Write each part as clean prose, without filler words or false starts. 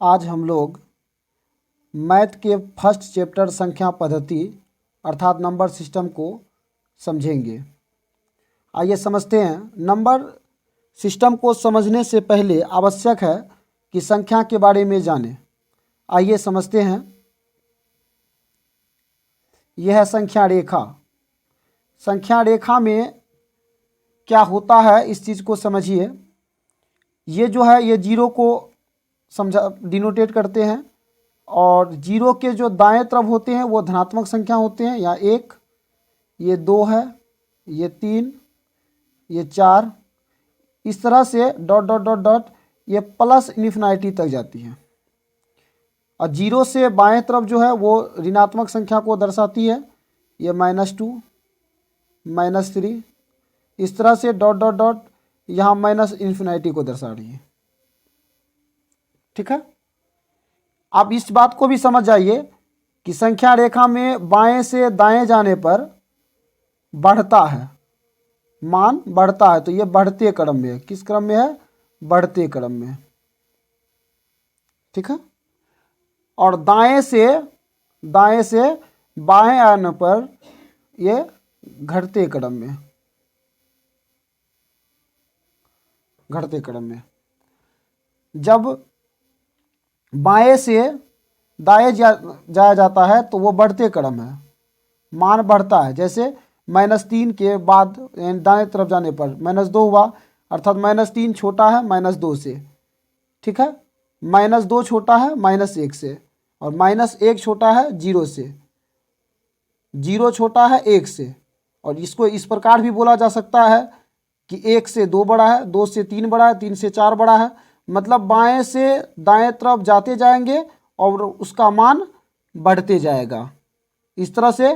आज हम लोग मैथ के फर्स्ट चैप्टर संख्या पद्धति अर्थात नंबर सिस्टम को समझेंगे। आइए समझते हैं। नंबर सिस्टम को समझने से पहले आवश्यक है कि संख्या के बारे में जानें। आइए समझते हैं। यह है संख्या रेखा। संख्या रेखा में क्या होता है इस चीज़ को समझिए। ये जो है ये जीरो को समझा डिनोटेट करते हैं और जीरो के जो दाएं तरफ होते हैं वो धनात्मक संख्या होते हैं। यहाँ 1, ये 2 है, ये 3, ये 4, इस तरह से डॉट डॉट डॉट डॉट ये प्लस इन्फिनिटी तक जाती है। और जीरो से बाएं तरफ जो है वो ऋणात्मक संख्या को दर्शाती है। ये -2, -3, इस तरह से डॉट डॉट डॉट यहाँ माइनस इन्फिनिटी को दर्शा रही है। ठीक है। आप इस बात को भी समझ जाइए कि संख्या रेखा में बाएं से दाएं जाने पर बढ़ता है, मान बढ़ता है, तो ये बढ़ते क्रम में है। किस क्रम में है? बढ़ते क्रम में। ठीक है। और दाएं से बाएं आने पर ये घटते क्रम में, घटते क्रम में। जब बाएं से दाएं जाया जाता है तो वो बढ़ते क्रम है, मान बढ़ता है। जैसे -3 के बाद दाएं तरफ जाने पर -2 हुआ, अर्थात -3 छोटा है -2 से। ठीक है। -2 छोटा है -1 से, और -1 छोटा है 0 से, 0 छोटा है 1 से। और इसको इस प्रकार भी बोला जा सकता है कि 1 से 2 बड़ा है, 2 से 3 बड़ा है, 3 से 4 बड़ा है। मतलब बाएं से दाएं तरफ जाते जाएंगे और उसका मान बढ़ते जाएगा। इस तरह से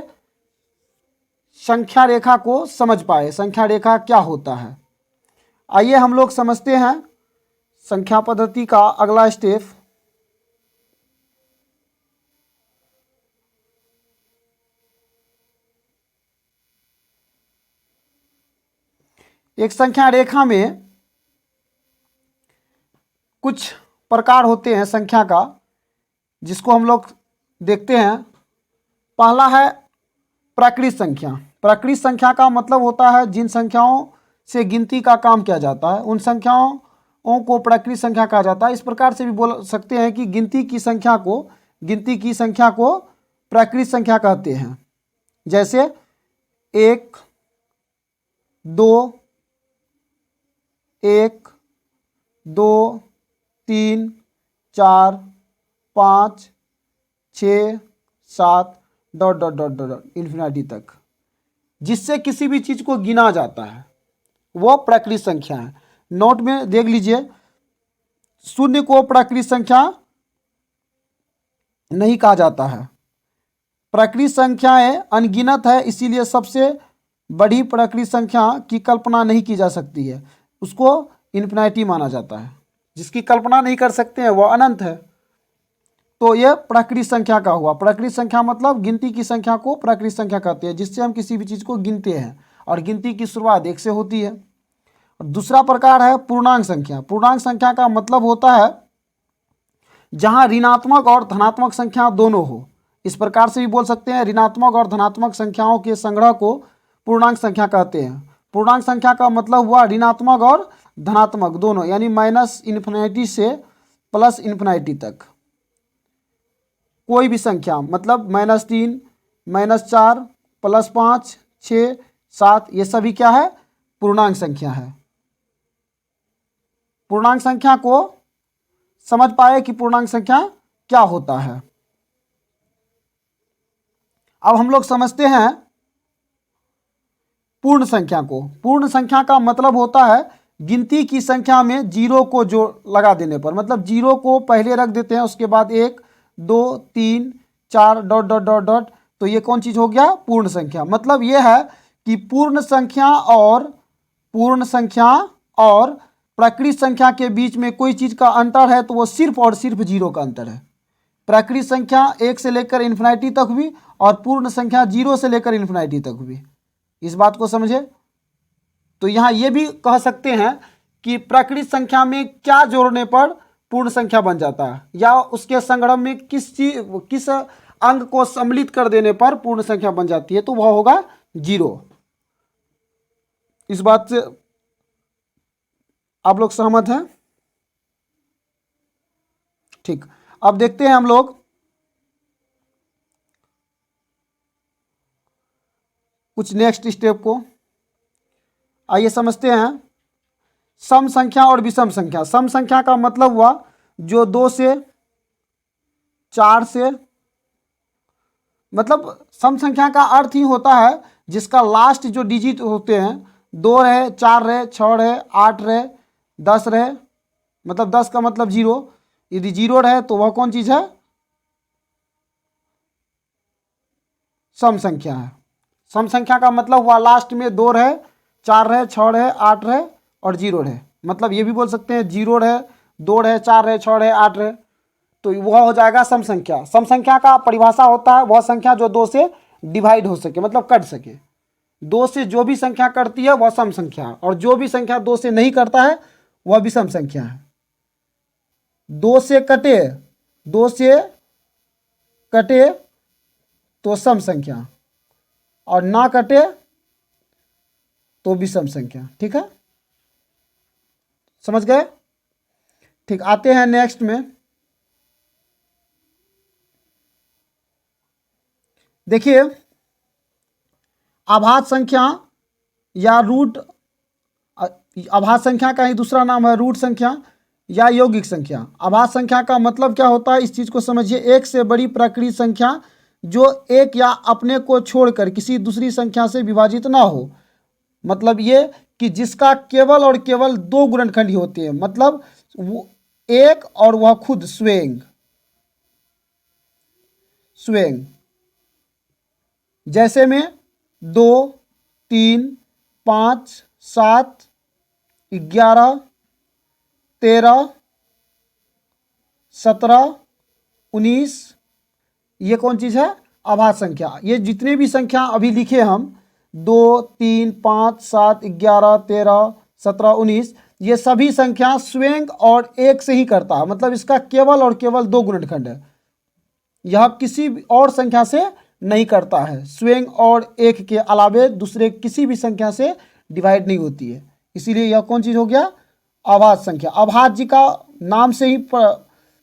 संख्या रेखा को समझ पाए, संख्या रेखा क्या होता है। आइए हम लोग समझते हैं संख्या पद्धति का अगला स्टेप। एक संख्या रेखा में कुछ प्रकार होते हैं संख्या का, जिसको हम लोग देखते हैं। पहला है प्राकृत संख्या। प्राकृत संख्या का मतलब होता है जिन संख्याओं से गिनती का काम किया जाता है, उन संख्याओं को प्राकृत संख्या कहा जाता है। इस प्रकार से भी बोल सकते हैं कि गिनती की संख्या को प्राकृत संख्या कहते हैं। जैसे 1, 2, 3, 4, 5, 6, 7 dot dot dot dot infinity तक, जिससे किसी भी चीज को गिना जाता है वो प्राकृत संख्या है। नोट में देख लीजिए, शून्य को प्राकृत संख्या नहीं कहा जाता है। प्राकृत संख्याएं अनगिनत है, इसीलिए सबसे बड़ी प्राकृत संख्या की कल्पना नहीं की जा सकती है, उसको इन्फिनिटी माना जाता है। जिसकी कल्पना नहीं कर सकते हैं वह अनंत है। तो यह प्राकृत संख्या का हुआ। प्राकृत संख्या मतलब गिनती की संख्या को प्राकृत संख्या कहते हैं, जिससे हम किसी भी चीज को गिनते हैं, और गिनती की शुरुआत 1 से होती है। दूसरा प्रकार है पूर्णांक संख्या। पूर्णांक संख्या का मतलब होता है जहां ऋणात्मक और धनात्मक संख्या दोनों हो। इस प्रकार से भी बोल सकते हैं, ऋणात्मक और धनात्मक संख्याओं के संग्रह को पूर्णांक संख्या कहते हैं। पूर्णांक संख्या का मतलब हुआ ऋणात्मक और धनात्मक दोनों, यानी -इन्फिनिटी से +इन्फिनिटी तक। कोई भी संख्या, मतलब -3, -4, +5, 6, 7, ये सभी क्या है? पूर्णांक संख्या है। पूर्णांक संख्या को समझ पाए कि पूर्णांक संख्या क्या होता है। अब हम लोग समझते हैं पूर्ण संख्या को। पूर्ण संख्या का मतलब होता है गिनती की संख्या में जीरो को जो लगा देने पर, मतलब जीरो को पहले रख देते हैं, उसके बाद 1, 2, 3, 4 डॉट डॉट डॉट डॉट, तो ये कौन चीज हो गया? पूर्ण संख्या। मतलब ये है कि पूर्ण संख्या और प्राकृत संख्या के बीच में कोई चीज का अंतर है तो वो सिर्फ और सिर्फ जीरो का अंतर है। प्राकृत संख्या 1 से लेकर इन्फिनिटी तक हुई और पूर्ण संख्या 0 से लेकर इन्फिनिटी तक हुई। इस बात को समझे। तो यहां ये भी कह सकते हैं कि प्राकृत संख्या में क्या जोड़ने पर पूर्ण संख्या बन जाता है, या उसके संगड़म में किस अंक को सम्मिलित कर देने पर पूर्ण संख्या बन जाती है, तो वह होगा 0। इस बात से आप लोग सहमत हैं? ठीक, अब देखते हैं हम लोग कुछ नेक्स्ट स्टेप को। आइए समझते हैं सम संख्या और विषम संख्या। सम संख्या का मतलब हुआ जो 2 से 4 से, मतलब सम संख्या का अर्थ ही होता है जिसका लास्ट जो डिजिट होते हैं 2 रहे, 4 रहे, 6 रहे, 8 रहे, 10 रहे, मतलब 10 का मतलब 0। यदि 0 रहे तो वह कौन चीज़ है? सम संख्या है। सम संख्या का मतलब हुआ लास्ट में 2 रहे, 4 रहे, 6 रहे, 8 रहे और 0 रहे। मतलब ये भी बोल सकते हैं 0 रहे, 2 रहे, 4 रहे, 6 रहे, 8 रहे, तो वह हो जाएगा सम संख्या। सम संख्या का परिभाषा होता है वह संख्या जो 2 से डिवाइड हो सके, मतलब कट सके। 2 से जो भी संख्या कटती है वह सम संख्या है, और जो भी संख्या 2 से नहीं कटता है वह विषम संख्या है। 2 से कटे, 2 से कटे तो सम संख्या, और ना कटे तो विषम संख्या। ठीक है, समझ गए? ठीक, आते हैं नेक्स्ट में। देखिए आभाज्य संख्या या रूट, आभाज्य संख्या का ही दूसरा नाम है रूट संख्या या यौगिक संख्या। आभाज्य संख्या का मतलब क्या होता है, इस चीज को समझिए। एक से बड़ी प्राकृत संख्या जो एक या अपने को छोड़कर किसी दूसरी संख्या से विभाजित ना हो। मतलब ये कि जिसका केवल और केवल 2 गुणनखंड ही होते हैं, मतलब वो एक और वह खुद स्वयं। जैसे में 2, 3, 5, 7, 11, 13, 17, 19, ये कौन चीज़ है? आभाज्य संख्या। ये जितने भी संख्या अभी लिखे हम 2, 3, 5, 7, 11, 13, 17, 19, ये सभी संख्या स्वयं और एक से ही करता है। मतलब इसका केवल और केवल 2 गुणनखंड है, यह किसी और संख्या से नहीं करता है। स्वयं और एक के अलावे दूसरे किसी भी संख्या से डिवाइड नहीं होती है, इसीलिए यह कौन चीज़ हो गया? अभाज्य संख्या। अभाज्य का नाम से ही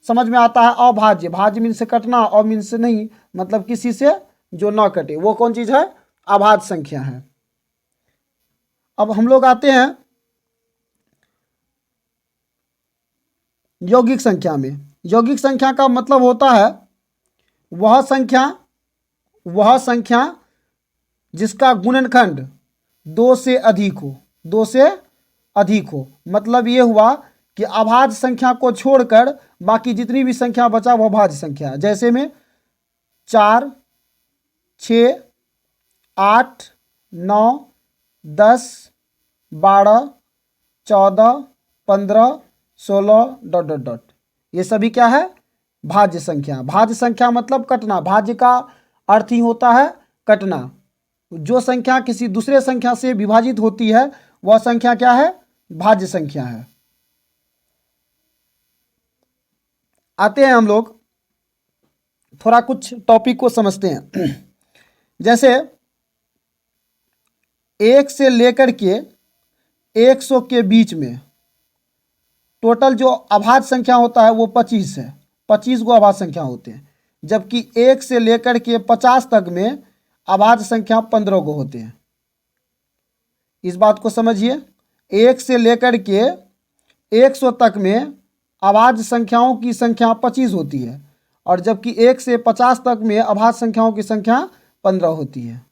समझ में आता है अभाज्य। भाज्य मीन से कटना, और मीन से नहीं, मतलब किसी से जो ना कटे, वो कौन चीज़ है? अभाज्य संख्या है। अब हम लोग आते हैं यौगिक संख्या में। यौगिक संख्या का मतलब होता है वह संख्या जिसका गुणनखंड 2 से अधिक हो। 2 से अधिक हो मतलब ये हुआ कि अभाज्य संख्या को छोड़कर बाकी जितनी भी संख्या बचा वह भाज्य संख्या है। जैसे में 4, 6, 8, 9, 10, 12, 14, 15, 16 ... ये सभी क्या है? भाज्य संख्या। भाज्य संख्या मतलब कटना। भाज्य का अर्थ ही होता है कटना। जो संख्या किसी दूसरे संख्या से विभाजित होती है वह संख्या क्या है? भाज्य संख्या है। आते हैं हम लोग थोड़ा कुछ टॉपिक को समझते हैं। जैसे 1 से लेकर के 100 के बीच में टोटल जो अभाज्य संख्या होता है वो 25 है। 25 गो अभाज्य संख्या होते हैं, जबकि 1 से लेकर के 50 तक में अभाज्य संख्या 15 गो होते हैं। इस बात को समझिए। 1 से लेकर के 100 तक में अभाज्य संख्याओं की संख्या 25 होती है, और जबकि 1 से 50 तक में अभाज्य संख्याओं की संख्या 15 होती है।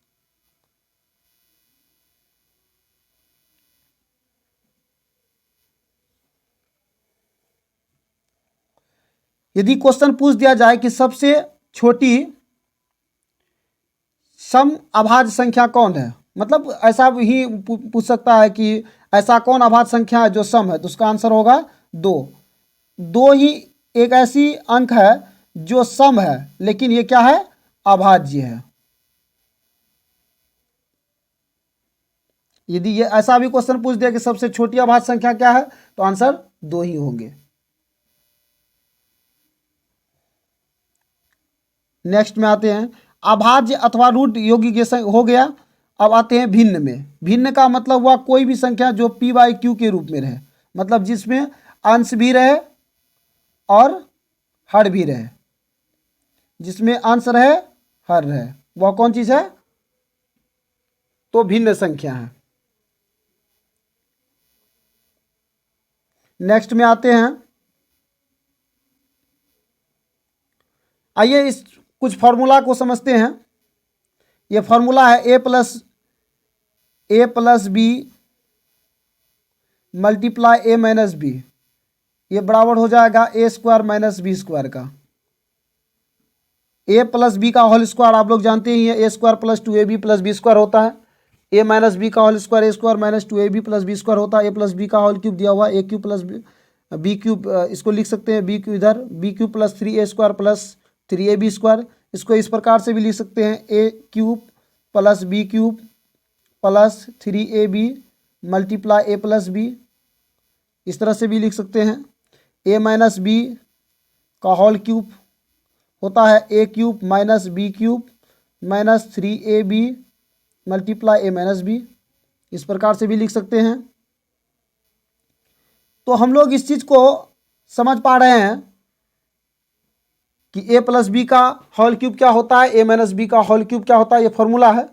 यदि क्वेश्चन पूछ दिया जाए कि सबसे छोटी सम अभाज्य संख्या कौन है, मतलब ऐसा ही पूछ सकता है कि ऐसा कौन अभाज्य संख्या है जो सम है, तो उसका आंसर होगा 2। 2 ही एक ऐसी अंक है जो सम है, लेकिन ये क्या है? अभाज्य है। यदि ये ऐसा भी क्वेश्चन पूछ दिया कि सबसे छोटी अभाज्य संख्या क्या है, तो आंसर 2 ही होंगे। नेक्स्ट में आते हैं अभाज्य अथवा रूट योगी के हो गया। अब आते हैं भिन्न में। भिन्न का मतलब हुआ कोई भी संख्या जो p बाई क्यू के रूप में रहे, मतलब जिसमें अंश भी रहे और हर भी रहे, जिसमें अंश रहे हर रहे, वह कौन चीज़ है? तो भिन्न संख्या है। नेक्स्ट में आते हैं, आइए इस कुछ फॉर्मूला को समझते हैं। ये फॉर्मूला है A plus B multiply A minus B, ये बराबर हो जाएगा A square minus B square का। ए प्लस बी का होल स्क्वायर आप लोग जानते ही हैं, A square plus 2ab plus B square होता है। ए माइनस बी का whole square A square minus 2ab plus B square होता है। ए प्लस बी का होल क्यूब दिया हुआ, A cube plus B cube, इसको लिख सकते हैं बी क्यूब इधर, B cube plus 3a square plus 3ab square. इसको इस प्रकार से भी लिख सकते हैं A cube plus B cube plus 3ab multiply A plus B, इस तरह से भी लिख सकते हैं। ए माइनस बी का होल क्यूब होता है A cube minus B cube minus 3ab multiply A minus B, इस प्रकार से भी लिख सकते हैं। तो हम लोग इस चीज़ को समझ पा रहे हैं कि ए प्लस बी का होल क्यूब क्या होता है, ए माइनस बी का होल क्यूब क्या होता है, ये फॉर्मूला है।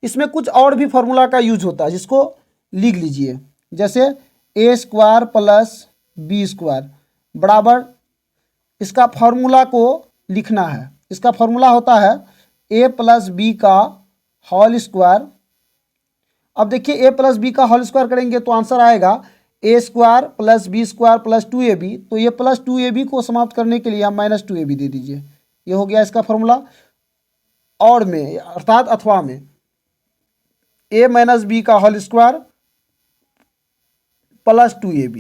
इसमें कुछ और भी फॉर्मूला का यूज होता है, जिसको लिख लीजिए। जैसे ए स्क्वायर प्लस बी स्क्वायर बराबर, इसका फॉर्मूला को लिखना है। इसका फॉर्मूला होता है ए प्लस बी का होल स्क्वायर। अब देखिए ए प्लस बी का होल स्क्वायर करेंगे तो आंसर आएगा A square plus B square plus 2ab। तो ये प्लस 2ab को समाप्त करने के लिए आप माइनस 2ab दे दीजिए, ये हो गया इसका फॉर्मूला। और में अर्थात अथवा में ए माइनस बी का होल स्क्वायर प्लस 2ab,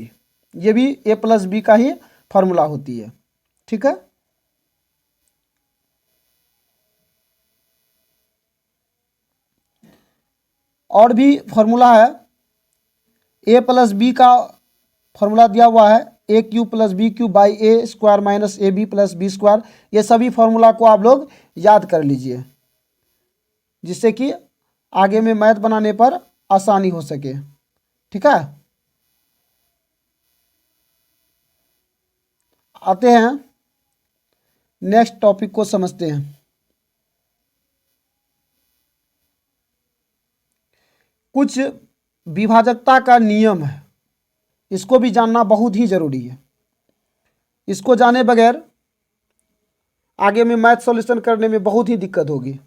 ये भी ए प्लस बी का ही फॉर्मूला होती है। ठीक है, और भी फॉर्मूला है। ए प्लस बी का फॉर्मूला दिया हुआ है A cube plus B cube by A square minus A B plus B square. ये सभी फॉर्मूला को आप लोग याद कर लीजिए, जिससे कि आगे में मैथ बनाने पर आसानी हो सके। ठीक है, आते हैं नेक्स्ट टॉपिक को समझते हैं। कुछ विभाजकता का नियम है, इसको भी जानना बहुत ही जरूरी है। इसको जाने बगैर आगे में मैथ सॉल्यूशन करने में बहुत ही दिक्कत होगी।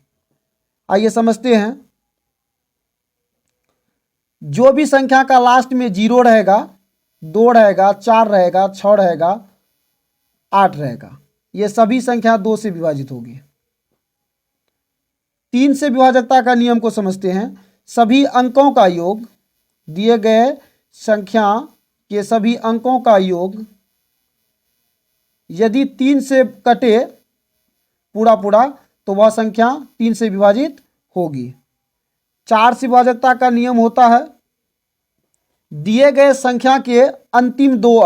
आइए समझते हैं। जो भी संख्या का लास्ट में 0 रहेगा, 2 रहेगा, 4 रहेगा, 6 रहेगा, 8 रहेगा, ये सभी संख्या 2 से विभाजित होगी। 3 से विभाजकता का नियम को समझते हैं। सभी अंकों का योग, दिए गए संख्या के सभी अंकों का योग यदि 3 से कटे पूरा पूरा तो वह संख्या 3 से विभाजित होगी। 4 से विभाजकता का नियम होता है दिए गए संख्या के अंतिम 2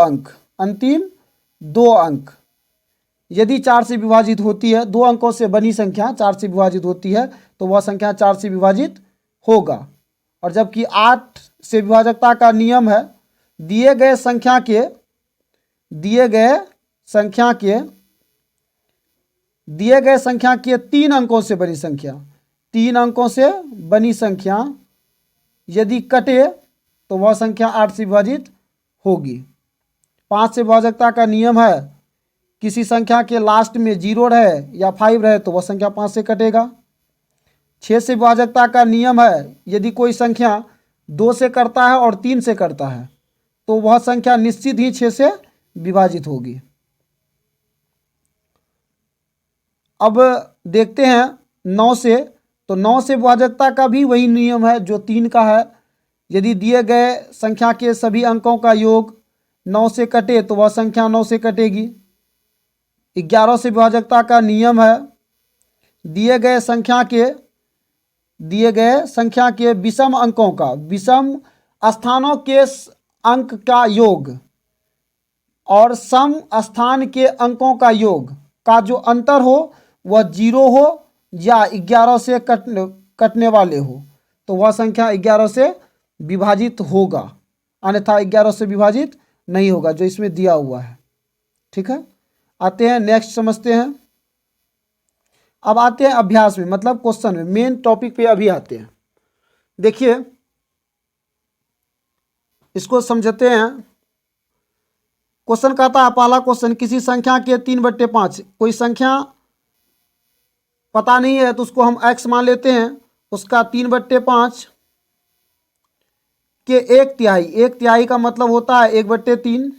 अंक यदि 4 से विभाजित होती है, 2 अंकों से बनी संख्या 4 से विभाजित होती है तो वह संख्या 4 से विभाजित होगा। और जबकि 8 से विभाजकता का नियम है दिए गए संख्या के 3 अंकों से बनी संख्या, 3 अंकों से बनी संख्या यदि कटे तो वह संख्या 8 से विभाजित होगी। 5 से विभाजकता का नियम है किसी संख्या के लास्ट में 0 रहे या 5 रहे तो वह संख्या 5 से कटेगा। 6 से विभाजकता का नियम है यदि कोई संख्या 2 से करता है और 3 से करता है तो वह संख्या निश्चित ही 6 से विभाजित होगी। अब देखते हैं 9 से, तो 9 से विभाजकता का भी वही नियम है जो 3 का है। यदि दिए गए संख्या के सभी अंकों का योग 9 से कटे तो वह संख्या 9 से कटेगी। 11 से विभाजकता का नियम है दिए गए संख्या के विषम अंकों का, विषम स्थानों के अंक का योग और सम स्थान के अंकों का योग का जो अंतर हो वह 0 हो या 11 से कटने वाले हो तो वह संख्या 11 से विभाजित होगा, अन्यथा 11 से विभाजित नहीं होगा, जो इसमें दिया हुआ है। ठीक है, आते हैं नेक्स्ट समझते हैं। अब आते हैं अभ्यास में, मतलब क्वेश्चन में, मेन टॉपिक पे अभी आते हैं। देखिए इसको समझते हैं। क्वेश्चन कहता है, पहला क्वेश्चन, किसी संख्या के 3/5, कोई संख्या पता नहीं है तो उसको हम x मान लेते हैं, उसका 3/5 के 1/3, 1/3 का मतलब होता है 1/3,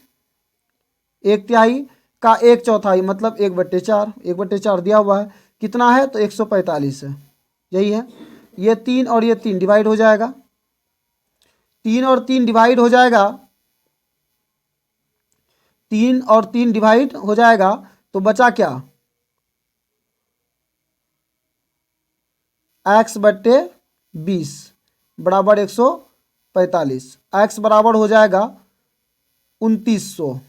1/3 का 1/4 मतलब 1/4, 1/4 दिया हुआ है, कितना है तो 145 है, यही है। ये 3 और ये 3 डिवाइड हो जाएगा, 3 और 3 डिवाइड हो जाएगा, 3 और 3 डिवाइड हो जाएगा तो बचा क्या, x/20 बराबर 145, x बराबर हो जाएगा 2900,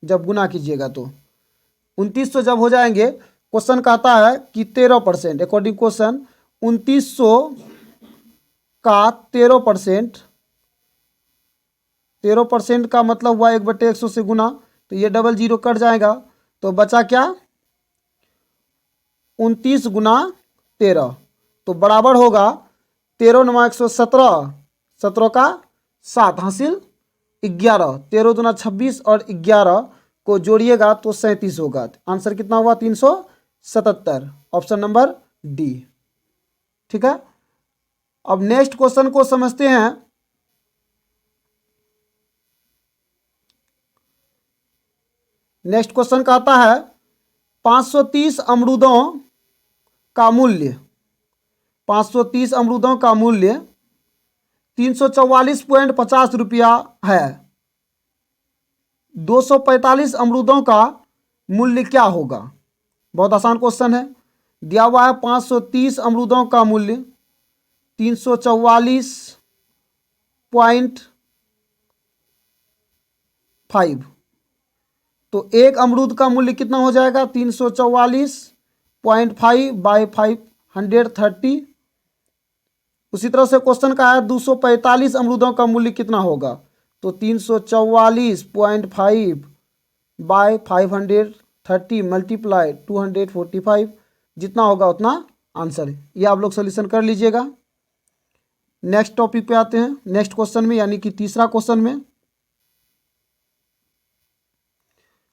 जब गुना कीजिएगा तो 2900 जब हो जाएंगे। क्वेश्चन कहता है कि 13%, अकॉर्डिंग क्वेश्चन 2900 का 13%, 13% का मतलब हुआ 1/100 से गुना, तो ये डबल जीरो कट जाएगा, तो बचा क्या 29 गुना 13, तो बराबर होगा 13 × 117, 17 का 7 हासिल 11, 13 दूना 26 और 11 को जोड़िएगा तो 37 होगा। आंसर कितना हुआ 377, ऑप्शन नंबर डी। ठीक है, अब नेक्स्ट क्वेश्चन को समझते हैं। नेक्स्ट क्वेश्चन कहता है 530 अमरूदों का मूल्य, 530 अमरूदों का मूल्य 344.50 रुपया है, 245 अमरूदों का मूल्य क्या होगा। बहुत आसान क्वेश्चन है, दिया हुआ है 530 अमरूदों का मूल्य 344.5, तो एक अमरूद का मूल्य कितना हो जाएगा 344.5 बाई 530। उसी तरह से क्वेश्चन का है 245 अमरूदों का मूल्य कितना होगा, तो 344.5 बाई 530 मल्टीप्लाई 245, जितना होगा उतना आंसर है। ये आप लोग सोल्यूशन कर लीजिएगा। नेक्स्ट टॉपिक पे आते हैं, नेक्स्ट क्वेश्चन में, यानी कि तीसरा क्वेश्चन में।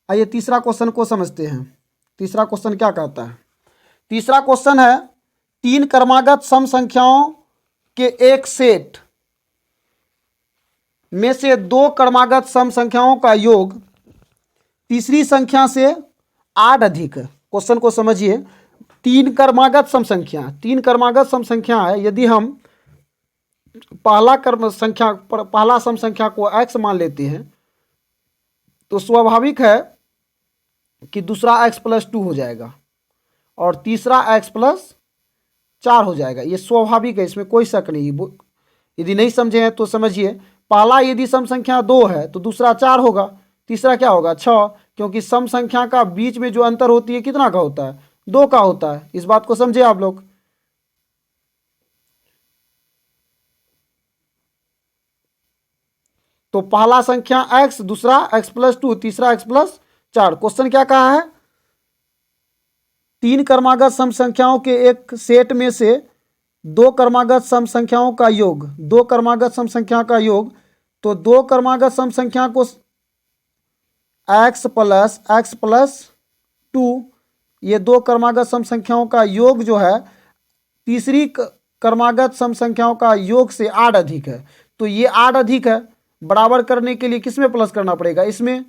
आइए तीसरा क्वेश्चन को समझते हैं। तीसरा क्वेश्चन क्या कहता है, तीसरा क्वेश्चन है 3 क्रमागत सम संख्याओं के एक सेट में से 2 क्रमागत सम संख्याओं का योग तीसरी संख्या से 8 अधिक है। क्वेश्चन को समझिए, 3 क्रमागत सम संख्या, 3 क्रमागत सम संख्या है। यदि हम पहला सम संख्या को x मान लेते हैं तो स्वाभाविक है कि दूसरा x+2 हो जाएगा और तीसरा x+4 हो जाएगा। ये स्वाभाविक है, इसमें कोई शक नहीं। यदि नहीं समझे हैं तो समझिए, पहला यदि सम संख्या 2 है तो दूसरा 4 होगा, तीसरा क्या होगा 6, क्योंकि सम संख्या का बीच में जो अंतर होती है कितना का होता है 2 का होता है। इस बात को समझे आप लोग। तो पहला संख्या x, दूसरा x+2, तीसरा x+4। क्वेश्चन क्या कहा है, 3 क्रमागत सम संख्याओं के एक सेट में से 2 क्रमागत सम संख्याओं का योग, 2 क्रमागत सम संख्या का योग। तो 2 क्रमागत सम संख्या को x+2, ये 2 क्रमागत सम संख्याओं का योग जो है तीसरी क्रमागत सम संख्याओं का योग से 8 अधिक है। तो ये 8 अधिक है, बराबर करने के लिए किसमें प्लस करना पड़ेगा, इसमें,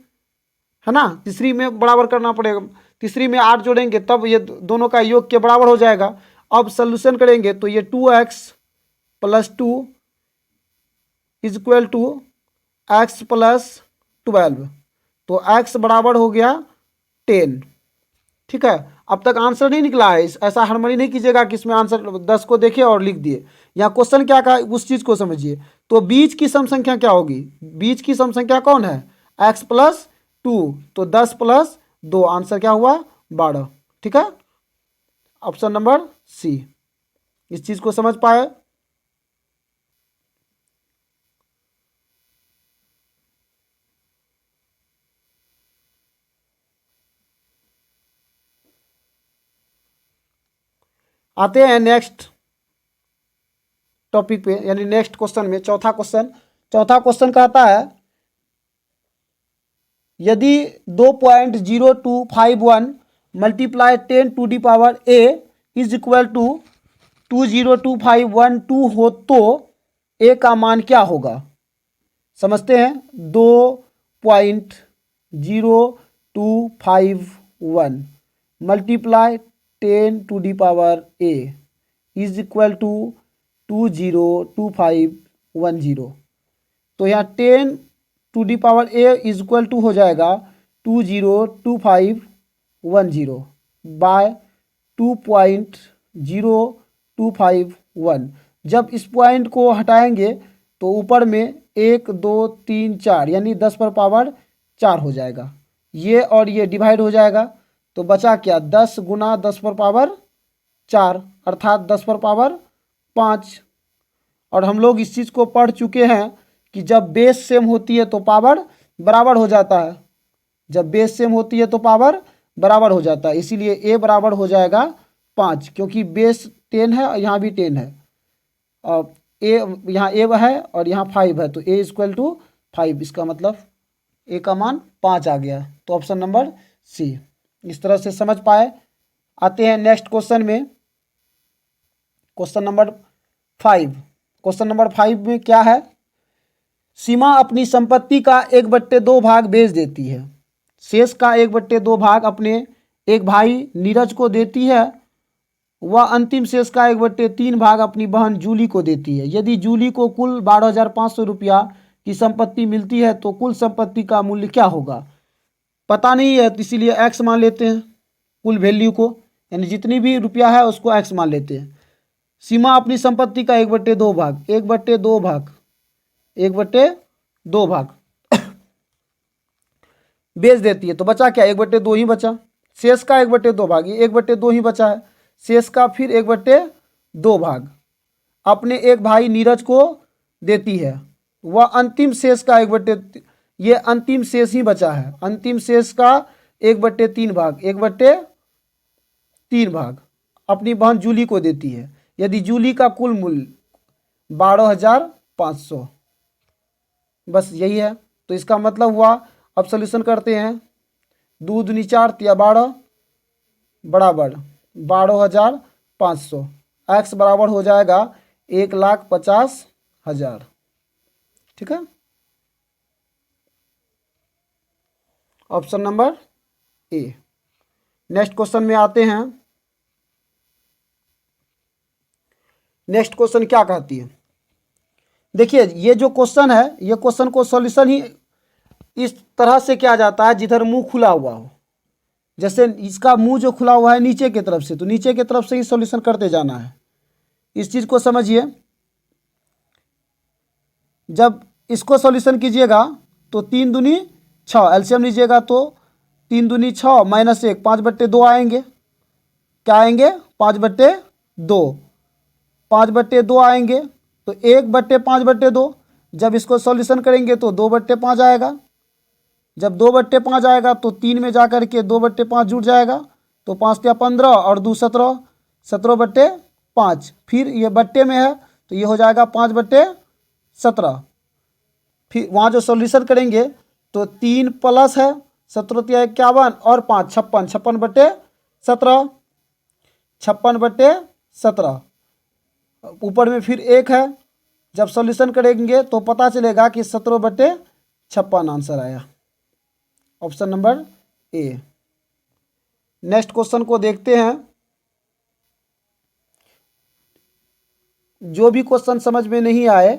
है ना, तीसरी में बराबर करना पड़ेगा। तीसरी में 8 जोड़ेंगे तब ये दोनों का योग के बराबर हो जाएगा। अब सॉल्यूशन करेंगे तो ये 2x+2 = x+12, तो x बराबर हो गया 10। ठीक है, अब तक आंसर नहीं निकला है, ऐसा हड़बड़ी नहीं कीजिएगा कि इसमें आंसर 10 को देखे और लिख दिए। यहाँ क्वेश्चन क्या कहा उस चीज को समझिए। तो बीच की सम संख्या क्या होगी, बीच की सम संख्या कौन है x+2, तो 10 + 2, आंसर क्या हुआ 12। ठीक है, ऑप्शन नंबर सी। इस चीज को समझ पाए? आते हैं नेक्स्ट टॉपिक पे, यानी नेक्स्ट क्वेश्चन में। चौथा क्वेश्चन कहता है यदि 2.0251 multiply 10⁻A is equal to 202512 हो तो A का मान क्या होगा? समझते हैं। 2.0251 multiply 10⁻A is equal to 202510। तो यहाँ 10⁻A इज इक्वल टू हो जाएगा 202510 बाय 2.0251। जब इस पॉइंट को हटाएंगे तो ऊपर में 1 2 3 4 यानी 10 पर पावर 4 हो जाएगा। ये और ये डिवाइड हो जाएगा तो बचा क्या? 10 गुना 10 पर पावर 4 अर्थात 10 पर पावर 5। और हम लोग इस चीज़ को पढ़ चुके हैं कि जब बेस सेम होती है तो पावर बराबर हो जाता है। जब बेस सेम होती है तो पावर बराबर हो जाता है, इसीलिए ए बराबर हो जाएगा 5, क्योंकि बेस 10 है और यहाँ भी 10 है और ए यहाँ ए है और यहाँ 5 है, तो ए इक्वल टू 5। इसका मतलब ए का मान 5 आ गया। तो ऑप्शन नंबर सी। इस तरह से समझ पाए? आते हैं नेक्स्ट क्वेश्चन में। Question number 5। क्वेश्चन नंबर 5 में क्या है? सीमा अपनी संपत्ति का 1/2 भाग बेच देती है। शेष का 1/2 भाग अपने एक भाई नीरज को देती है। वह अंतिम शेष का 1/3 भाग अपनी बहन जूली को देती है। यदि जूली को कुल 12,500 रुपया की संपत्ति मिलती है तो कुल संपत्ति का मूल्य क्या होगा? पता नहीं है, तो इसीलिए एक्स मान लेते हैं कुल वैल्यू को, यानी जितनी भी रुपया है उसको एक्स मान लेते हैं। सीमा अपनी संपत्ति का 1/2 भाग 1/2 भाग बेच देती है, तो बचा क्या? 1/2 ही बचा। शेष का 1/2 भाग, ये 1/2 ही बचा है। शेष का फिर 1/2 भाग अपने एक भाई नीरज को देती है। वह अंतिम शेष का 1/3, ये अंतिम शेष ही बचा है। अंतिम शेष का 1/3 भाग 1/3 भाग अपनी बहन जूली को देती है। यदि जूली का कुल मूल्य 12,500, बस यही है। तो इसका मतलब हुआ, अब सोल्यूशन करते हैं। 2 दूनी 4 या 12 बराबर 12,500। एक्स बराबर हो जाएगा 1,50,000। ठीक है, option number A. Next question में आते हैं। नेक्स्ट क्वेश्चन क्या कहती है? देखिए, ये जो क्वेश्चन है, ये क्वेश्चन को सॉल्यूशन ही इस तरह से किया जाता है जिधर मुंह खुला हुआ हो। जैसे इसका मुंह जो खुला हुआ है नीचे की तरफ से, तो नीचे की तरफ से ही सॉल्यूशन करते जाना है। इस चीज को समझिए। जब इसको सॉल्यूशन कीजिएगा तो 3 दूनी 6, एलसीएम लीजिएगा तो 3 दूनी 6 माइनस 1 5/2 आएंगे। क्या आएंगे? 5/2। 5/2 आएंगे तो 1/5/2। जब इसको सॉल्यूशन करेंगे तो 2/5 आएगा। जब 2/5 आएगा तो 3 में जाकर के 2/5 जुड़ जाएगा, तो 5 या 15 और 2 17, 17/5। फिर ये बट्टे में है तो ये हो जाएगा 5/17। फिर वहाँ जो सॉल्यूशन करेंगे तो 3 प्लस है 17 51 और 5 56, 56/17, 56/17। ऊपर में फिर 1 है। जब सॉल्यूशन करेंगे तो पता चलेगा कि 17/56 आंसर आया। Option number A. Next question को देखते हैं। जो भी क्वेश्चन समझ में नहीं आए,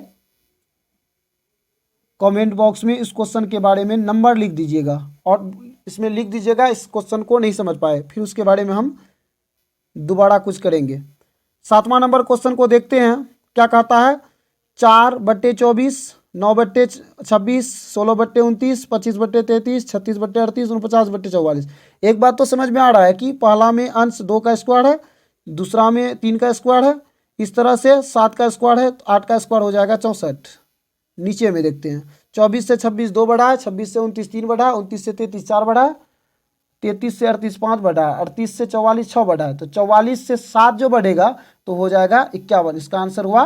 कमेंट बॉक्स में इस क्वेश्चन के बारे में नंबर लिख दीजिएगा और इसमें लिख दीजिएगा इस क्वेश्चन को नहीं समझ पाए, फिर उसके बारे में हम दोबारा कुछ करेंगे। 7वां नंबर क्वेश्चन को देखते हैं। क्या कहता है? 4/24, 9/26, 16/29, 25/33, 36/38, 49/44। एक बात तो समझ में आ रहा है कि पहला में अंश 2 का स्क्वायर है, दूसरा में 3 का स्क्वायर है, इस तरह से 7 का स्क्वायर है तो 8 का स्क्वायर हो जाएगा 64। नीचे में देखते हैं, 24 से 26 2 बढ़ा है, 26 से 29 3 बढ़ा है, 29 से 33 4 बढ़ा है, 33 से 38 5 बढ़ा है, 38 से 44 6 बढ़ा है, तो 44 से 7 जो बढ़ेगा तो हो जाएगा 51। इसका आंसर हुआ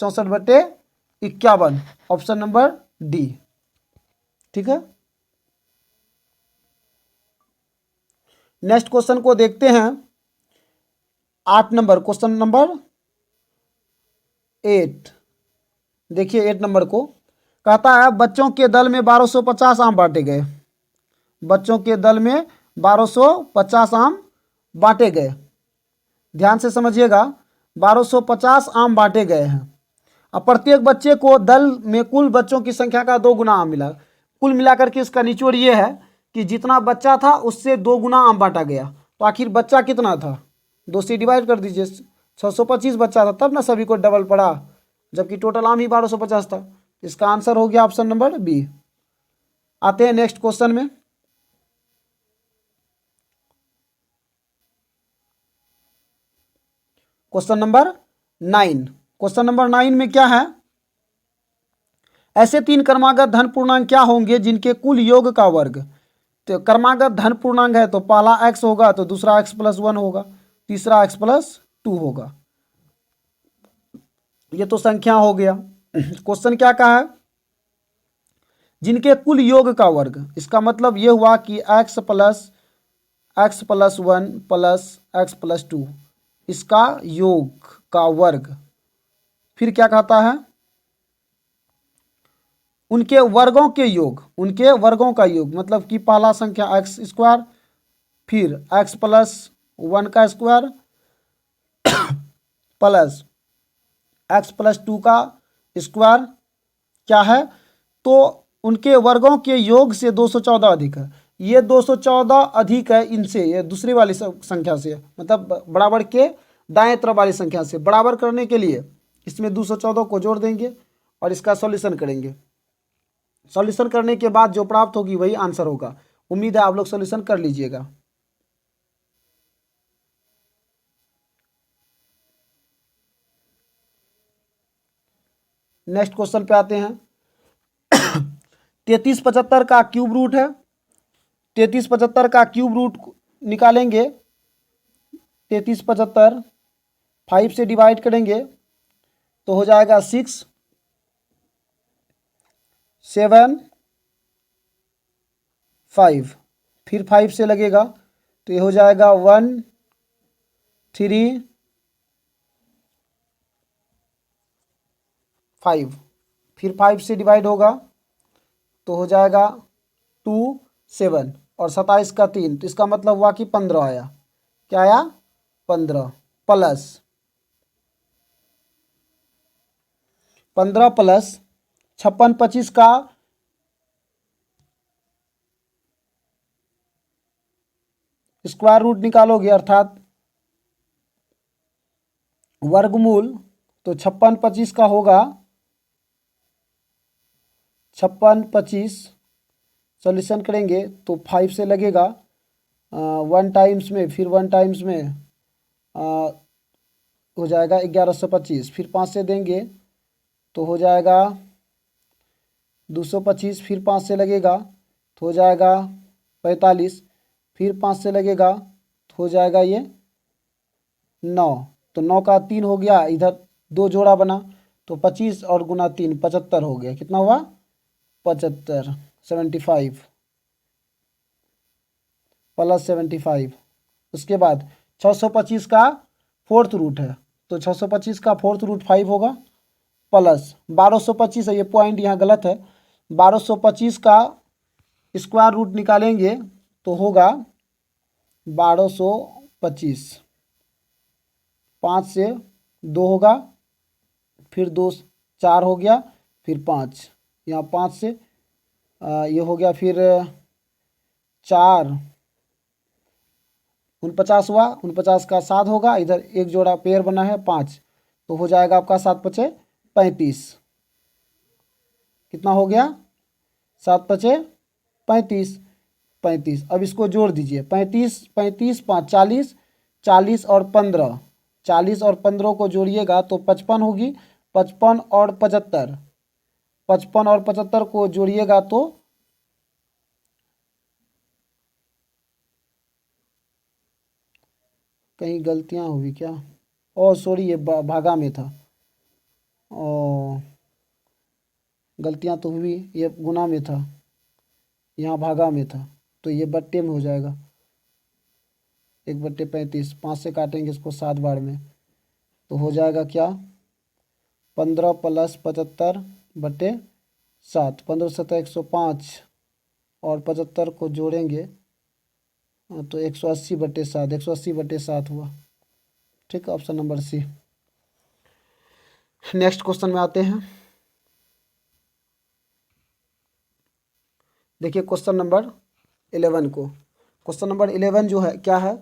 64/51, ऑप्शन नंबर डी। ठीक है, नेक्स्ट क्वेश्चन को देखते हैं। 8 नंबर, क्वेश्चन नंबर 8। देखिए 8 नंबर को कहता है बच्चों के दल में 1250 आम बांटे गए। बच्चों के दल में 1250 आम बांटे गए। ध्यान से समझिएगा, 1250 आम बांटे गए हैं। अब प्रत्येक बच्चे को दल में कुल बच्चों की संख्या का 2 गुना आम मिला। कुल मिलाकर के इसका निचोड़ ये है कि जितना बच्चा था उससे 2 गुना आम बांटा गया। तो आखिर बच्चा कितना था, 2 से डिवाइड कर दीजिए। 625 बच्चा था तब ना सभी को डबल पड़ा, जबकि टोटल आम ही 1250 था। इसका आंसर हो गया ऑप्शन नंबर बी। आते हैं नेक्स्ट क्वेश्चन में। Question number 9। क्वेश्चन नंबर 9 में क्या है, ऐसे 3 क्रमागत धन पूर्णांक क्या होंगे जिनके कुल योग का वर्ग। तो क्रमागत धन पूर्णांक है तो पहला x होगा, तो दूसरा x+1 होगा, तीसरा x+2 होगा। ये तो संख्या हो गया। क्वेश्चन क्या कहा है, जिनके कुल योग का वर्ग। इसका मतलब ये हुआ कि x+1 प्लस x+2 इसका योग का वर्ग। फिर क्या कहता है, उनके वर्गों के योग, उनके वर्गों का योग, मतलब कि पहला संख्या x², फिर x+1 का स्क्वायर प्लस x+2 का स्क्वायर क्या है, तो उनके वर्गों के योग से 214 अधिक है। ये 214 अधिक है इनसे, ये दूसरी वाली संख्या से, मतलब बराबर के दाएं तरफ वाली संख्या से। बराबर करने के लिए इसमें 214 को जोड़ देंगे और इसका सॉल्यूशन करेंगे। सॉल्यूशन करने के बाद जो प्राप्त होगी वही आंसर होगा। उम्मीद है आप लोग सॉल्यूशन कर लीजिएगा। नेक्स्ट क्वेश्चन पे आते हैं। 3375 का क्यूब रूट है। 3375 का क्यूब रूट निकालेंगे। 3375 5 से डिवाइड करेंगे तो हो जाएगा 6 7 5, फिर 5 से लगेगा तो ये हो जाएगा 1 3 5, फिर 5 से डिवाइड होगा तो हो जाएगा 2 7 और 27 का 3, तो इसका मतलब हुआ कि 15 आया। क्या आया, 15 प्लस 56 25 का स्क्वायर रूट निकालोगे, अर्थात वर्गमूल, तो 56 25 का होगा 56 25। सॉल्यूशन करेंगे तो 5 से लगेगा 1 टाइम्स में, फिर 1 टाइम्स में हो जाएगा 1125, फिर 5 से देंगे तो हो जाएगा 225, फिर 5 से लगेगा तो हो जाएगा 45, फिर 5 से लगेगा तो हो जाएगा ये 9, तो 9 का 3 हो गया, इधर 2 जोड़ा बना तो 25 और गुना 3 75 हो गया। कितना हुआ, 75 75 प्लस 75। उसके बाद 625 का 4th रूट है, तो 625 का 4th रूट 5 होगा, प्लस 1225 है, ये पॉइंट यहाँ गलत है। 1225 का स्क्वायर रूट निकालेंगे तो होगा 1225, 5 से 2 होगा, फिर 2 4 हो गया, फिर 5, यहाँ 5 से ये हो गया, फिर 4 49 हुआ, 49 का 7 होगा, इधर एक जोड़ा पेयर बना है 5, तो हो जाएगा आपका 7 5 35। कितना हो गया, 7 5 35 35। अब इसको जोड़ दीजिए, 35 35 5 40, 40 और 15 40 और 15 को जोड़िएगा तो 55 होगी। 55 और 75, 55 और 75 को जोड़िएगा तो कहीं गलतियां हुई क्या? ओ सॉरी, ये भागा में था। ओ गलतियां तो हुई, ये गुना में था, यहाँ भागा में था, तो ये बट्टे में हो जाएगा। 1/35, 5 से काटेंगे इसको 7 बार में, तो हो जाएगा क्या? 15 + 75/7, 15 7 105 और 75 को जोड़ेंगे तो 180/7, 180/7 हुआ। ठीक है, option number C. Next question में आते हैं। देखिए क्वेश्चन नंबर 11 को। क्वेश्चन नंबर 11 जो है क्या है?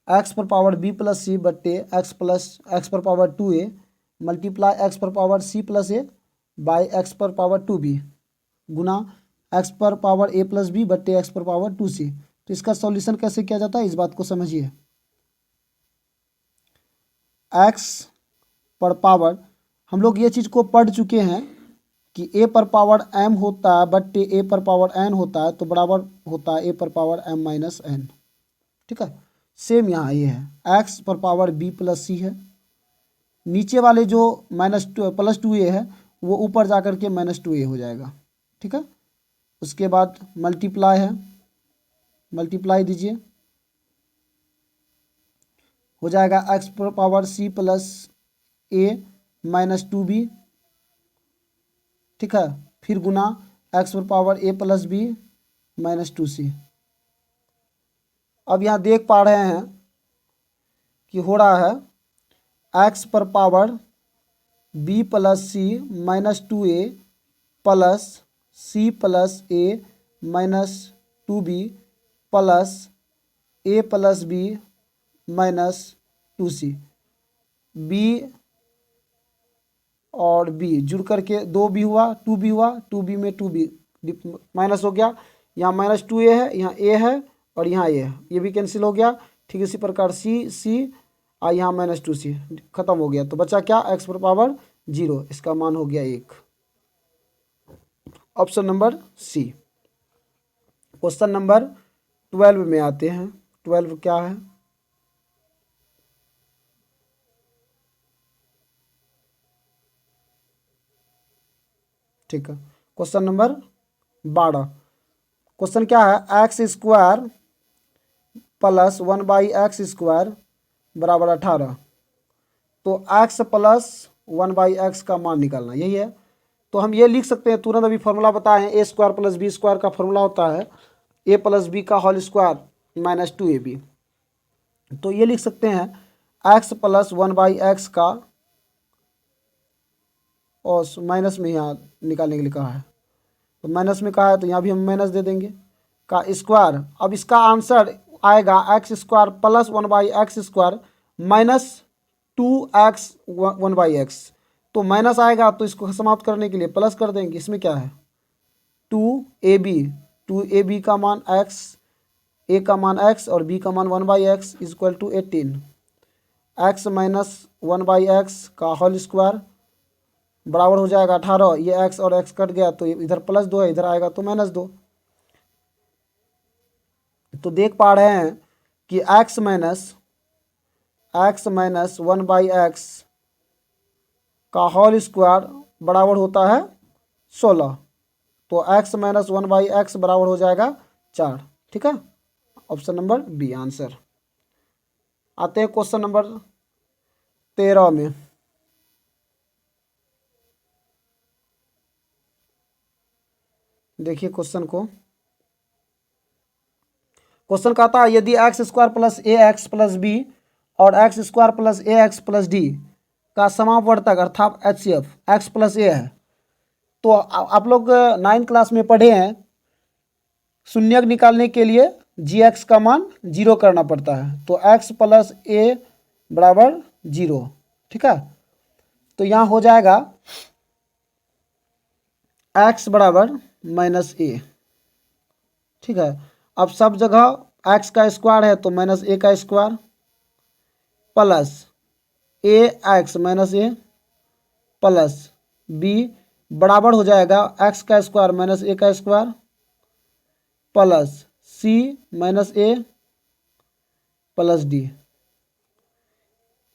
x पर पावर b + c बट्टे x पर पावर 2a मल्टीप्लाई x पर power c + a by x पर पावर 2b गुना x पर पावर a + b बट्टे x पर पावर 2c। तो इसका सॉल्यूशन कैसे किया जाता है, इस बात को समझिए। x पर पावर, हम लोग ये चीज़ को पढ़ चुके हैं कि a पर पावर m होता है बट्टे a पर पावर n होता है, तो बराबर होता है a पर पावर m - n। ठीक है, सेम यहाँ ये है, x पर पावर b + c है, नीचे वाले जो +2a है वो ऊपर जा कर के -2a हो जाएगा। ठीक है, उसके बाद मल्टीप्लाई है, मल्टीप्लाई दीजिए, हो जाएगा x पर पावर c + a - 2b। ठीक है, फिर गुना x पर पावर a + b - 2c। अब यहाँ देख पा रहे हैं कि हो रहा है x पर power b + c - 2a plus c + a - 2b plus a + b - 2c। b और b जुड़ करके 2b हुआ, 2b हुआ, 2b में 2b माइनस हो गया, यहाँ -2a है, यहाँ a है और यहाँ a है, ये भी कैंसिल हो गया। ठीक इसी प्रकार c और यहाँ -2c खत्म हो गया, तो बचा क्या? x पर पावर 0, इसका मान हो गया 1। Option number C. Question number 12 में आते हैं। 12 क्या है? ठीक है, क्वेश्चन नंबर 12। क्वेश्चन क्या है? x² + 1/x² बराबर 18। तो x + 1/x का मान निकालना, यही है। तो हम ये लिख सकते हैं तुरंत, अभी फॉर्मूला बताए हैं, a² + b² का फॉर्मूला होता है a + b का होल स्क्वायर - 2ab। तो ये लिख सकते हैं x + 1/x का, और माइनस में यहाँ निकालने के लिए कहा है, तो माइनस में कहा है तो यहाँ भी हम माइनस दे देंगे, का स्क्वायर। अब इसका आंसर आएगा x² + 1/x² - 2x 1/x। तो माइनस आएगा तो इसको समाप्त करने के लिए प्लस कर देंगे। इसमें क्या है? 2ab, 2ab का मान x, a का मान x और b का मान 1/x = 18। x - 1/x का होल स्क्वायर बराबर हो जाएगा 18। ये x और x कट गया तो इधर +2 है, इधर आएगा तो -2। तो देख पा रहे हैं कि x - 1/x का होल स्क्वायर बराबर होता है 16। तो x - 1/x बराबर हो जाएगा 4। ठीक है, ऑप्शन नंबर बी आंसर। आते हैं क्वेश्चन नंबर 13 में। देखिए क्वेश्चन को। क्वेश्चन कहता है यदि x² + ax + b और x² + ax + d का समापवर्तक अर्थात HCF x + a है, तो आप लोग 9th क्लास में पढ़े हैं, शून्यक निकालने के लिए gx का मान 0 करना पड़ता है। तो x + a बराबर 0। ठीक है, तो यहाँ हो जाएगा x बराबर -a। ठीक है, अब सब जगह x का स्क्वायर है तो -a का square plus A x minus A plus B बराबर हो जाएगा एक्स का स्क्वायर माइनस ए का square plus C minus A plus D.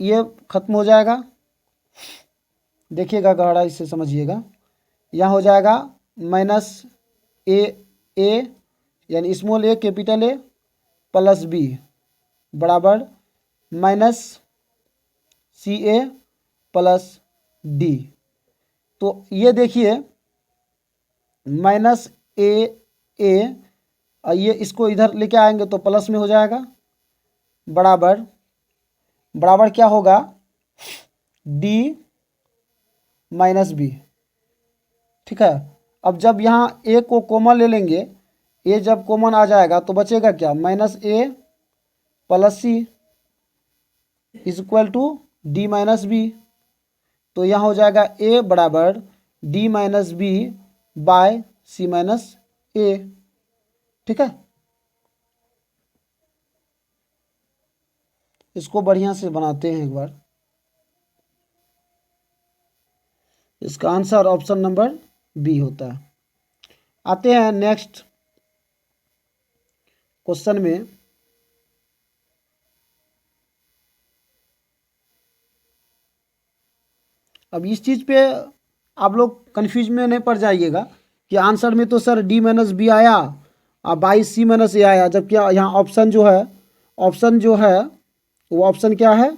ये खत्म हो जाएगा, देखिएगा गहराई से समझिएगा। यहाँ हो जाएगा माइनस ए यानी small A capital A plus B बराबर minus C A plus D. तो ये देखिए माइनस ए ये इसको इधर लेके आएंगे तो प्लस में हो जाएगा बराबर बराबर क्या होगा डी माइनस बी। ठीक है, अब जब यहाँ ए को कॉमन ले लेंगे, ए जब कॉमन आ जाएगा तो बचेगा क्या minus A plus C is equal to D minus B. तो यहाँ हो जाएगा ए बराबर D minus B by C minus A. ठीक है, इसको बढ़िया से बनाते हैं एक बार। इसका आंसर ऑप्शन नंबर बी होता है। आते हैं नेक्स्ट क्वेश्चन में। अब इस चीज़ पे आप लोग कन्फ्यूज में नहीं पड़ जाइएगा कि आंसर में तो सर डी माइनस बी आया और बाई सी माइनस ए आया, जबकि यहाँ ऑप्शन जो है वो ऑप्शन क्या है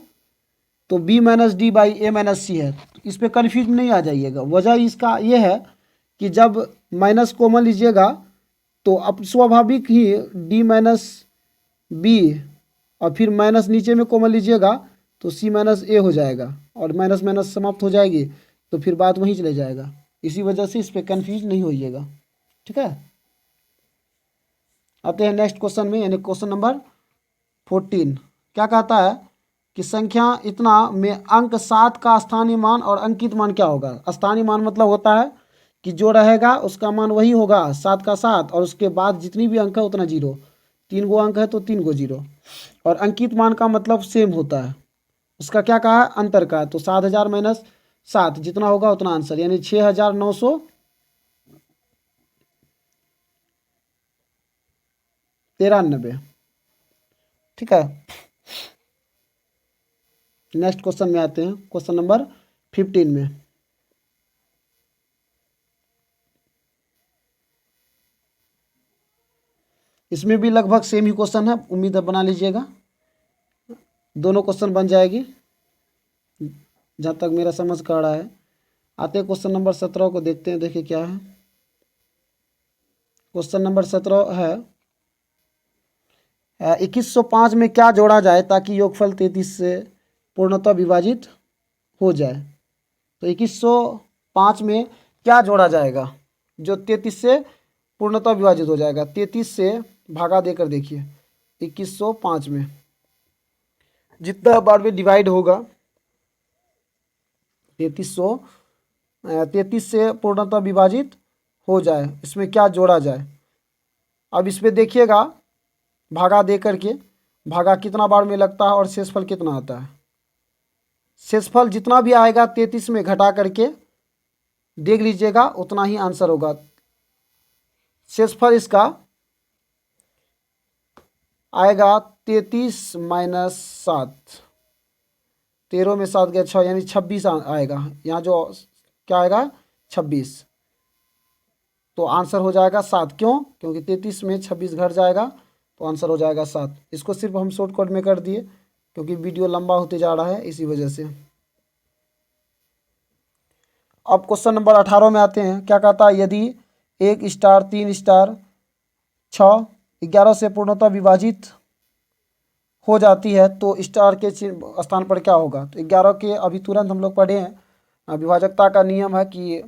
तो B minus D by A minus C है। इस पर कन्फ्यूज नहीं आ जाइएगा। वजह इसका ये है कि जब माइनस कॉमन लीजिएगा तो अब स्वाभाविक ही डी माइनस बी और फिर माइनस नीचे में कॉमन लीजिएगा तो सी माइनस ए हो जाएगा और माइनस माइनस समाप्त हो जाएगी, तो फिर बात वहीं चले जाएगा। इसी वजह से इस पर कन्फ्यूज नहीं होइएगा। ठीक है, आते हैं नेक्स्ट क्वेश्चन में, यानी क्वेश्चन नंबर 14। क्या कहता है कि संख्या इतना में अंक 7 का स्थानीय मान और अंकित मान क्या होगा। स्थानीय मान मतलब होता है कि जो रहेगा उसका मान वही होगा 7 का 7 और उसके बाद जितनी भी अंक है उतना जीरो। 3 गो अंक है तो 3 गो जीरो। और अंकित मान का मतलब सेम होता है, उसका क्या कहा है अंतर का। तो 7000 माइनस 7 जितना होगा उतना आंसर, यानी 6993। ठीक है, नेक्स्ट क्वेश्चन में आते हैं, क्वेश्चन नंबर 15 में। इसमें भी लगभग सेम ही क्वेश्चन है, उम्मीद है बना लीजिएगा। दोनों क्वेश्चन बन जाएगी जहाँ तक मेरा समझ का रहा है। आते हैं क्वेश्चन नंबर 17 को देखते हैं, देखिए क्या है। क्वेश्चन नंबर 17 है 2105 में क्या जोड़ा जाए ताकि योगफल 33 से पूर्णतः विभाजित हो जाए। तो 2105 में क्या जोड़ा जाएगा जो 33 से पूर्णतः विभाजित हो जाएगा। 33 से भागा देकर देखिए 2105 में जितना बार में डिवाइड होगा 33 से पूर्णतः विभाजित हो जाए, इसमें क्या जोड़ा जाए। अब इस पर देखिएगा भागा दे करके भागा कितना बार में लगता है और शेषफल कितना आता है। शेषफल जितना भी आएगा 33 में घटा करके देख लीजिएगा उतना ही आंसर होगा। शेषफल इसका आएगा 33 माइनस 7, 13 में 7 गया 6 यानी 26 आएगा। यहाँ जो क्या आएगा 26, तो आंसर हो जाएगा 7। क्यों? क्योंकि 33 में 26 घट जाएगा तो आंसर हो जाएगा 7। इसको सिर्फ हम शॉर्टकट में कर दिए क्योंकि वीडियो लंबा होते जा रहा है इसी वजह से। अब क्वेश्चन नंबर 18 में आते हैं। क्या कहता है यदि 1 स्टार 3 स्टार 6 11 से पूर्णतः विभाजित हो जाती है तो स्टार के स्थान पर क्या होगा। तो 11 के अभी तुरंत हम लोग पढ़े हैं, विभाजकता का नियम है कि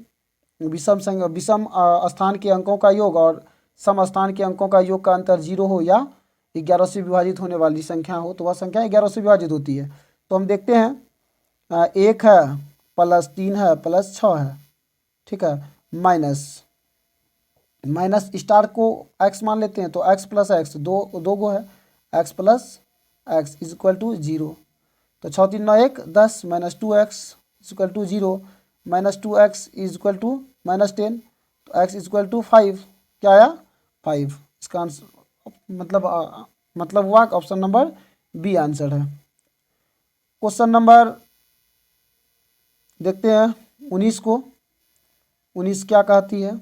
विषम स्थान के अंकों का योग और सम स्थान के अंकों का योग का अंतर 0 हो या 11 से विभाजित होने वाली संख्या हो तो वह संख्या 11 से विभाजित होती है। तो हम देखते हैं 1 है प्लस 3 है प्लस 6 है। ठीक है, माइनस स्टार को x मान लेते हैं तो x प्लस एक्स दो गो है, x plus x is equal to 0। तो 6 3 9 1 10 minus 2x equal to 0 minus 2x is equal to minus 10, तो x इज इक्वल टू 5, क्या आया 5। इसका आंसर मतलब हुआ ऑप्शन नंबर बी आंसर है। क्वेश्चन नंबर देखते हैं 19 को। 19 क्या कहती है,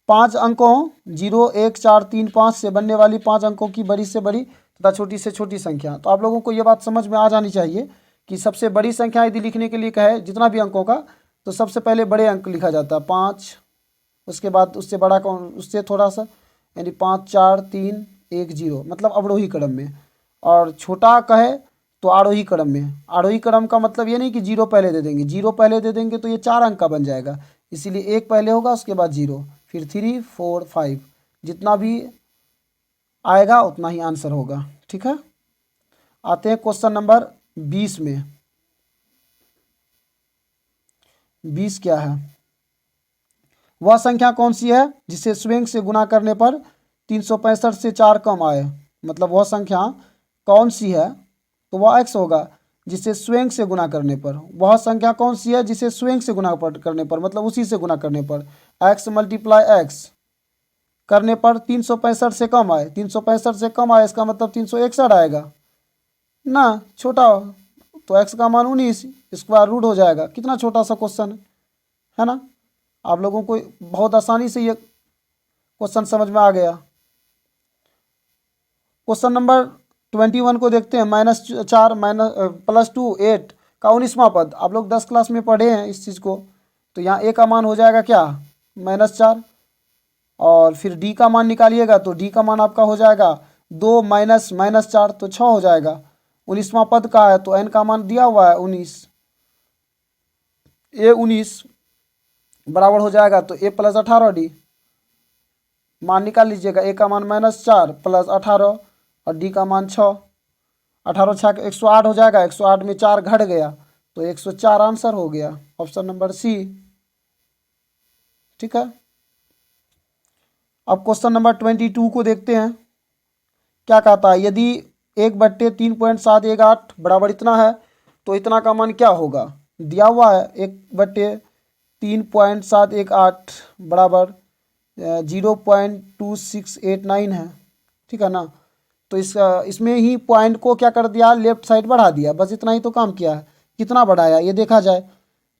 5 अंकों 0 1 4 3 5 से बनने वाली 5 अंकों की बड़ी से बड़ी तथा छोटी से छोटी संख्या। तो आप लोगों को ये बात समझ में आ जानी चाहिए कि सबसे बड़ी संख्या यदि लिखने के लिए कहे जितना भी अंकों का, तो सबसे पहले बड़े अंक लिखा जाता है 5, उसके बाद उससे बड़ा कौन, उससे थोड़ा सा, यानी 5 4 3 1 0, मतलब अवरोही क्रम में। और छोटा कहे तो आरोही क्रम में। आरोही क्रम का मतलब ये नहीं कि 0 पहले दे देंगे, 0 पहले दे देंगे तो ये 4 अंक का बन जाएगा, इसीलिए 1 पहले होगा, उसके बाद 0, फिर 3 4 5, जितना भी आएगा उतना ही आंसर होगा। ठीक है, आते हैं क्वेश्चन नंबर 20 में। 20 क्या है, वह संख्या कौन सी है जिसे स्वयं से गुणा करने पर 365 से 4 कम आए। मतलब वह संख्या कौन सी है, तो वह x होगा जिसे स्वयं से गुणा करने पर। वह संख्या कौन सी है जिसे स्वयं से गुणा करने पर, मतलब उसी से गुणा करने पर, x मल्टीप्लाई x करने पर 365 से कम आए। 365 से कम आए इसका मतलब 361 आएगा ना, छोटा हो तो x का मान 19, स्क्वायर रूट हो जाएगा। कितना छोटा सा क्वेश्चन है ना, आप लोगों को बहुत आसानी से ये क्वेश्चन समझ में आ गया। क्वेश्चन नंबर 21 को देखते हैं। -4 +2 8 का 19वां पद। आप लोग 10 क्लास में पढ़े हैं इस चीज़ को, तो यहाँ a का मान हो जाएगा क्या -4, और फिर d का मान निकालिएगा तो d का मान आपका हो जाएगा 2 -4, तो 6 हो जाएगा। 19वां पद का है तो n का मान दिया हुआ है 19, a 19 बराबर हो जाएगा तो a + 18d, मान निकाल लीजिएगा। a का मान -4 + 18 और d का मान 6, 18 6 108 हो जाएगा, 108 में 4 घट गया तो 104 आंसर हो गया, ऑप्शन नंबर सी। ठीक है, अब क्वेश्चन नंबर 22 को देखते हैं। क्या कहता है, यदि 1/3.718 बराबर इतना है तो इतना का मान क्या होगा। दिया हुआ है 1/3.718 बराबर 0.2689 है। ठीक है ना, तो इसमें ही पॉइंट को क्या कर दिया, लेफ्ट साइड बढ़ा दिया, बस इतना ही तो काम किया है। कितना बढ़ाया ये देखा जाए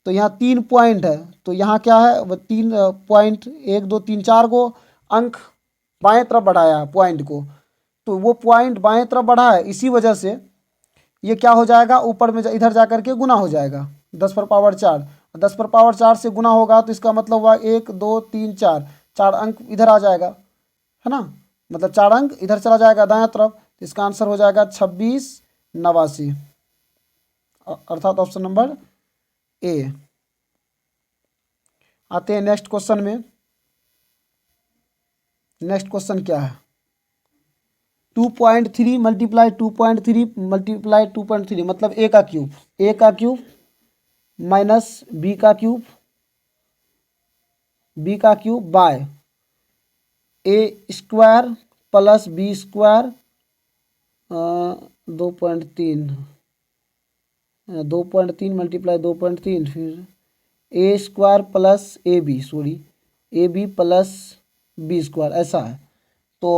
तो यहाँ 3 पॉइंट है, तो यहाँ क्या है, वो 3 पॉइंट 1 2 3 4 को अंक बाएं तरफ बढ़ाया है पॉइंट को, तो वो पॉइंट बाएं तरफ बढ़ा है, इसी वजह से ये क्या हो जाएगा, ऊपर में इधर जा करके गुना हो जाएगा 10⁴ 10⁴ से गुना होगा तो इसका मतलब हुआ 1 2 3 4, 4 अंक इधर आ जाएगा, है ना, मतलब 4 अंक इधर चला जाएगा दाएं तरफ, तो इसका आंसर हो जाएगा 2689, अर्थात ऑप्शन नंबर ए। आते हैं नेक्स्ट क्वेश्चन में। नेक्स्ट क्वेश्चन क्या है, 2.3 × 2.3 × 2.3 मतलब a का क्यूब, माइनस b का क्यूब बाय a² + b² 2.3 × 2.3 फिर a² + ab + b², ऐसा है। तो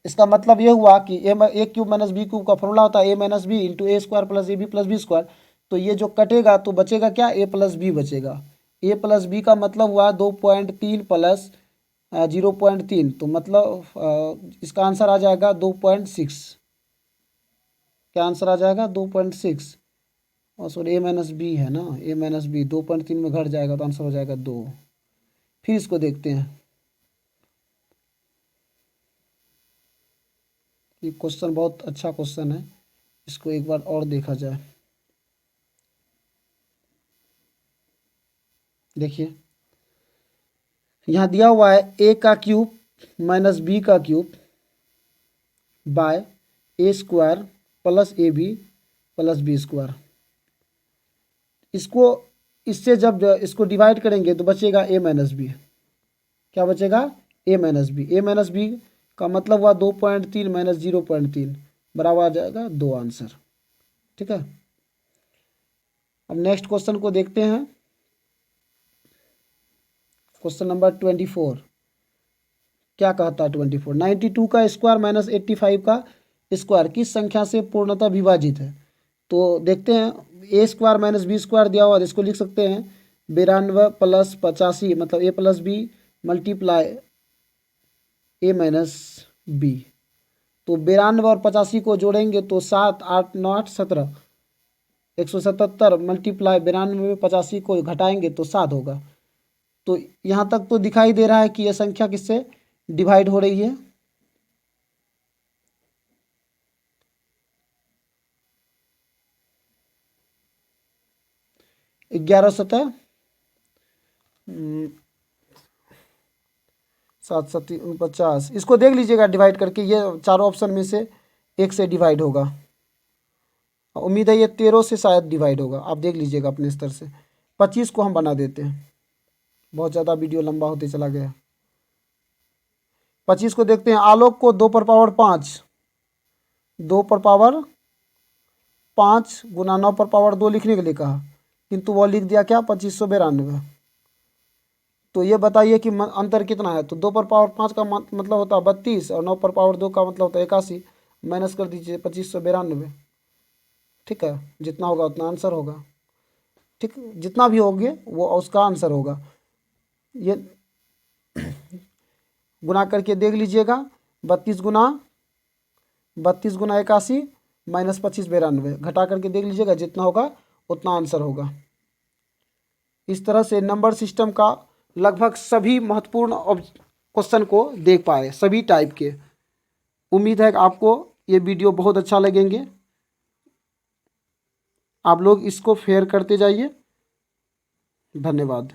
इसका मतलब ये हुआ कि a³ - b³ का फॉर्मूला होता है a - b × a² + ab + b²। तो ये जो कटेगा तो बचेगा क्या, a + b बचेगा। a + b का मतलब हुआ 2.3 + 0.3, तो मतलब इसका आंसर आ जाएगा 2.6। क्या आंसर आ जाएगा 2.6, और सॉरी a - b है ना, a - b 2.3 में घट जाएगा तो आंसर हो जाएगा 2। फिर इसको देखते हैं, ये क्वेश्चन बहुत अच्छा क्वेश्चन है, इसको एक बार और देखा जाए। देखिए यहाँ दिया हुआ है a का क्यूब माइनस b का cube by a² + ab + b²। इसको इससे जब इसको डिवाइड करेंगे तो बचेगा a - b। क्या बचेगा, a - b। a - b का मतलब हुआ 2.3 - 0.3 बराबर आ जाएगा 2 आंसर। ठीक है। अब नेक्स्ट क्वेश्चन को देखते हैं। क्वेश्चन नंबर 24 क्या कहता है? 24 92 का स्क्वायर माइनस 85 का स्क्वायर किस संख्या से पूर्णतः विभाजित है? तो देखते हैं, A square minus B square दिया हुआ है, इसको लिख सकते हैं 92 प्लस 85, मतलब ए plus B multiply A minus B. तो 92 और 85 को जोड़ेंगे तो 7 8 9 8 17 177 मल्टीप्लाई 92 में 85 को घटाएंगे तो 7 होगा। तो यहाँ तक तो दिखाई दे रहा है कि यह संख्या किससे डिवाइड हो रही है? ग्यारह 7 7 7 49, इसको देख लीजिएगा डिवाइड करके, ये चारों ऑप्शन में से एक से डिवाइड होगा। उम्मीद है ये 13 से शायद डिवाइड होगा, आप देख लीजिएगा अपने स्तर से। 25 को हम बना देते हैं, बहुत ज़्यादा वीडियो लंबा होते चला गया। 25 को देखते हैं। आलोक को 2 पर पावर 5 2 पर पावर 5 गुना 9 पर पावर 2 लिखने के लिए कहा, किंतु वो लिख दिया क्या? 2592। तो ये बताइए कि अंतर कितना है? तो 2 पर पावर 5 का मतलब होता है 32 और 9 पर पावर 2 का मतलब होता है 81। माइनस कर दीजिए 2592। ठीक है, जितना होगा उतना आंसर होगा। ठीक, जितना भी होगे वो उसका आंसर होगा। ये गुना करके देख लीजिएगा, 32 गुना 81 माइनस 2592, घटा करके देख लीजिएगा, जितना होगा उतना आंसर होगा। इस तरह से नंबर सिस्टम का लगभग सभी महत्वपूर्ण क्वेश्चन को देख पाए, सभी टाइप के। उम्मीद है कि आपको ये वीडियो बहुत अच्छा लगेंगे। आप लोग इसको शेयर करते जाइए। धन्यवाद।